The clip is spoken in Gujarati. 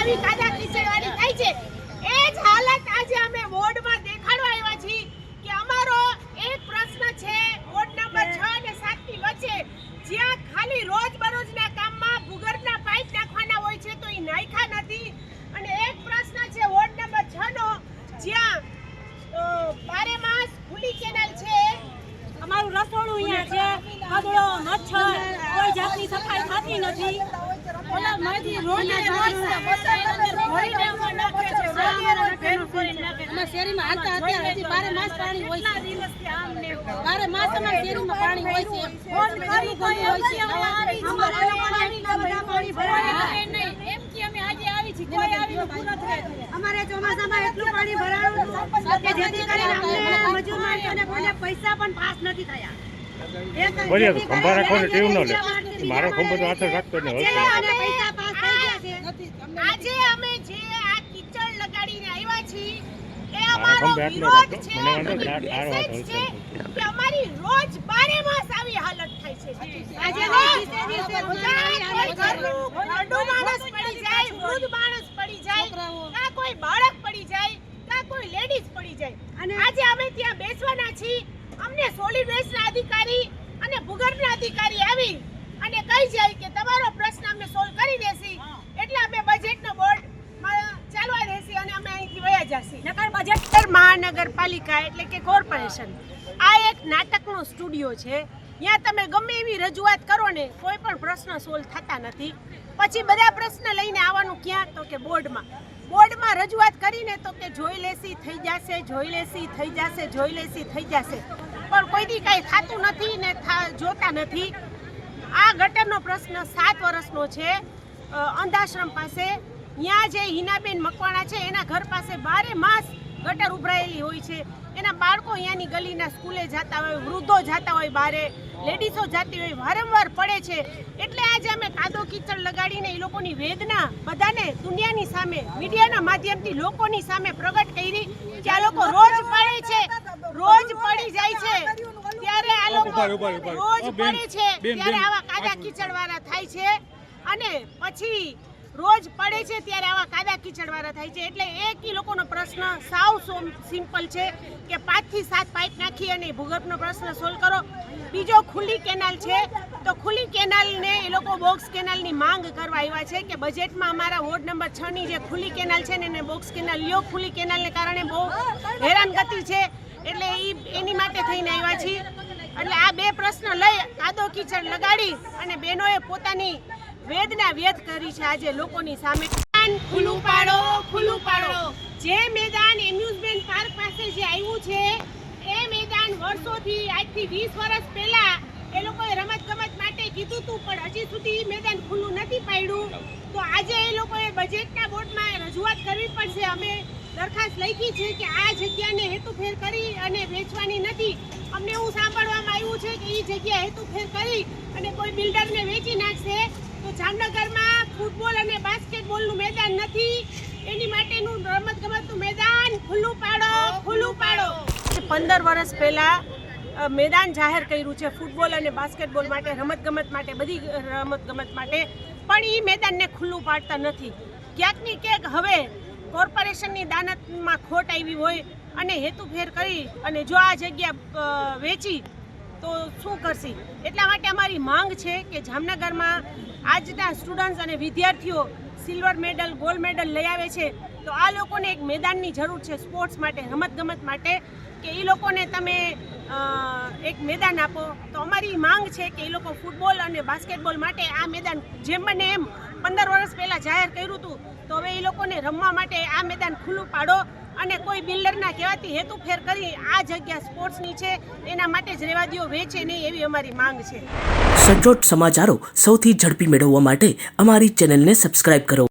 આવી કાદા કીચડવાળી થાય છે। એ જ હાલત આજે અમે વોર્ડમાં દેખાડવા આવ્યા છીએ કે અમારો એક પ્રશ્ન છે વોર્ડ નંબર 6 અને 7 ની વચ્ચે, જ્યાં ખાલી રોજબરોજના કામમાં ભૂગર્ભના પાઇપ નાખવાના હોય છે તો એ નાખ્યા નથી। અને એક પ્રશ્ન છે વોર્ડ નંબર 6 નો, જ્યાં 12 માસ ખુલ્લી કેનાલ છે, અમારું રસોડું અહીંયા છે, કગડો મચ્છર કોઈ જાતની સફાઈ થતી નથી। ઓલા માજી રોજ ભરીને અમાર નાખે છે, અમે શેરીમાં હાલતા અત્યારે હજી 12 માસ પાણી હોય છે, 12 માસ અમારી શેરીમાં પાણી હોય છે, ફોન કરી કોઈ હોય છે, પાણી ભરાય નહીં એમ કે અમે આજે આવી છે, કોઈ આવીને પૂરો થાય। અમારે ચોમાસામાં એટલું પાણી ભરાયું કે જેથી કરીને અમને મજૂર માણસોને કોઈને પૈસા પણ પાસ નથી થયા। બોલીએ તો ખંભા રાખો ને ટીવ ન લે, મારો ખંભો તો હાથ રાખતો ને પૈસા પાસ થઈ ગયા છે। આજે અમે જે આ કીચડ લગાડીને આવ્યા છીએ એ અમારો વિરોધ છે, મેસેજ છે કે અમારી રોજ 12 માસ આવી હાલત થાય છે। આજે ઘરનું માણસ પડી જાય, વૃદ્ધ માણસ પડી જાય, કાં કોઈ બાળક પડી જાય, કાં કોઈ લેડીઝ પડી જાય, અને આજે અમે ત્યાં બેસવાના છીએ। અમને સોલિડ વેસ્ટના અધિકારી અને ભૂગર્ભના અધિકારી આવી અને કહી જાય કે તમારો પ્રશ્ન અમે સોલ્વ કરી દેસી, એટલે અમે બજેટનો બોર્ડમાં ચાલવા દેસી અને અમે અહીંથી વયા જશી। નગર બજેટ મહાનગરપાલિકા એટલે કે કોર્પોરેશન આ એક નાટકનો સ્ટુડિયો છે, ત્યાં તમે ગમે એવી રજૂઆત કરો ને કોઈ પણ પ્રશ્ન સોલ્વ થતા નથી। પછી બધા પ્રશ્ન લઈને આવવાનું ક્યાં, તો કે બોર્ડમાં રજૂઆત કરીને તો કે જોઈ લેસી થઈ જશે, જોઈ લેસી થઈ જશે, જોઈ લેસી થઈ જશે, પણ કોઈથી કાંઈ થતું નથી ને જોતા નથી। આ ગટરનો પ્રશ્ન 7 વર્ષનો છે, અંધાશ્રમ પાસે, ત્યાં જે હિનાબેન મકવાણા છે એના ઘર પાસે 12 માસ ગટર ઉભરાયેલી હોય છે, એના બાળકો અહીંયાની ગલીના સ્કૂલે જતા હોય, વૃદ્ધો જતા હોય, બારે લેડીઝો જતી હોય, વારંવાર પડે છે। એટલે આજે અમે કાદો કીચડ લગાડીને એ લોકોની વેદના બધાને દુનિયાની સામે મીડિયાના માધ્યમથી લોકોની સામે પ્રગટ કરી કે આ લોકો રોજ પડે છે, રોજ પડી જાય છે, ત્યારે આ લોકો રોજ પડે છે ત્યારે આવા કાદા કીચડવાળા થાય છે, અને પછી રોજ પડે છે ત્યારે આવા કાદા કીચડવાળા થાય છે। એટલે એક ઈ લોકોનો પ્રશ્ન સાવ સિમ્પલ છે કે 5 થી 7 પાઇપ નાખી અને ભૂગર્ભનો પ્રશ્ન સોલ્વ કરો। બીજો ખુલ્લી કેનાલ છે, તો ખુલ્લી કેનાલને એ લોકો બોક્સ કેનાલની માંગ કરવા આવ્યા છે કે બજેટમાં અમારા વોર્ડ નંબર 6 ની જે ખુલ્લી કેનાલ છે ને એને બોક્સ કેનાલ લ્યો, ખુલ્લી કેનાલને કારણે બહુ હેરાનગતિ છે, એટલે એની માટે થઈને આવ્યા છીએ। એટલે આ બે પ્રશ્ન લઈ કાદો કીચડ લગાડી અને બહેનોએ પોતાની વેદના વ્યક્ત કરી છે આજે લોકોની સામે। ખુલ્લું પાડો, ખુલ્લું પાડો। જે મેદાન એમ્યુઝમેન્ટ પાર્ક પાસે જે આવ્યું છે એ મેદાન વર્ષોથી, આજથી 20 વર્ષ પહેલા એ લોકોએ રમતગમત માટે કીધું હતું, પણ હજી સુધી મેદાન ખુલ્લું નથી પાડ્યું। તો આજે એ લોકોએ બજેટના બોર્ડમાં રજૂઆત કરવી પડશે। અમે દરખાસ્ત લખી છે કે આ જગ્યાને હેતુફેર કરી અને વેચવાની નથી। અમને એવું સાંભળવામાં આવ્યું છે કે એ જગ્યા હેતુફેર કરી અને કોઈ બિલ્ડરને વેચી નાખશે, તો જામનગરમાં ફૂટબોલ અને બાસ્કેટબોલનું મેદાન નથી, એની માટેનું રમતગમતનું મેદાન ખુલ્લું પાડો, ખુલ્લું પાડો। 15 વર્ષ પહેલા મેદાન જાહેર કર્યું છે ફૂટબોલ અને બાસ્કેટબોલ માટે, રમતગમત માટે, બધી રમતગમત માટે, પણ એ મેદાનને ખુલ્લું પાડતા નથી। ક્યાંક ને ક્યાંક હવે કોર્પોરેશનની દાનતમાં ખોટ આવી હોય અને હેતુફેર કરી અને જો આ જગ્યા વેચી તો શું કરશે। એટલા માટે અમારી માંગ છે કે જામનગરમાં આજના સ્ટુડન્ટ્સ અને વિદ્યાર્થીઓ સિલ્વર મેડલ, ગોલ્ડ મેડલ લઈ આવે છે, તો આ લોકોને એક મેદાનની જરૂર છે સ્પોર્ટ્સ માટે, રમતગમત માટે, કે એ લોકોને તમે એક મેદાન આપો। તો અમારી માંગ છે કે એ લોકો ફૂટબોલ અને બાસ્કેટબોલ માટે આ મેદાન જેમ બને એમ 15 વર્ષ પહેલાં જાહેર કર્યું હતું, તો હવે એ લોકોને રમવા માટે આ મેદાન ખુલ્લું પાડો અને કોઈ બિલ્ડરના કહેવાથી હેતુફેર કરી આ જગ્યા સ્પોર્ટ્સની છે એના માટે જ રહેવા દો, વેચે નહીં, એવી અમારી માંગ છે। સચોટ સમાચારો સૌથી ઝડપી મેળવવા માટે અમારી ચેનલને સબસ્ક્રાઇબ કરો।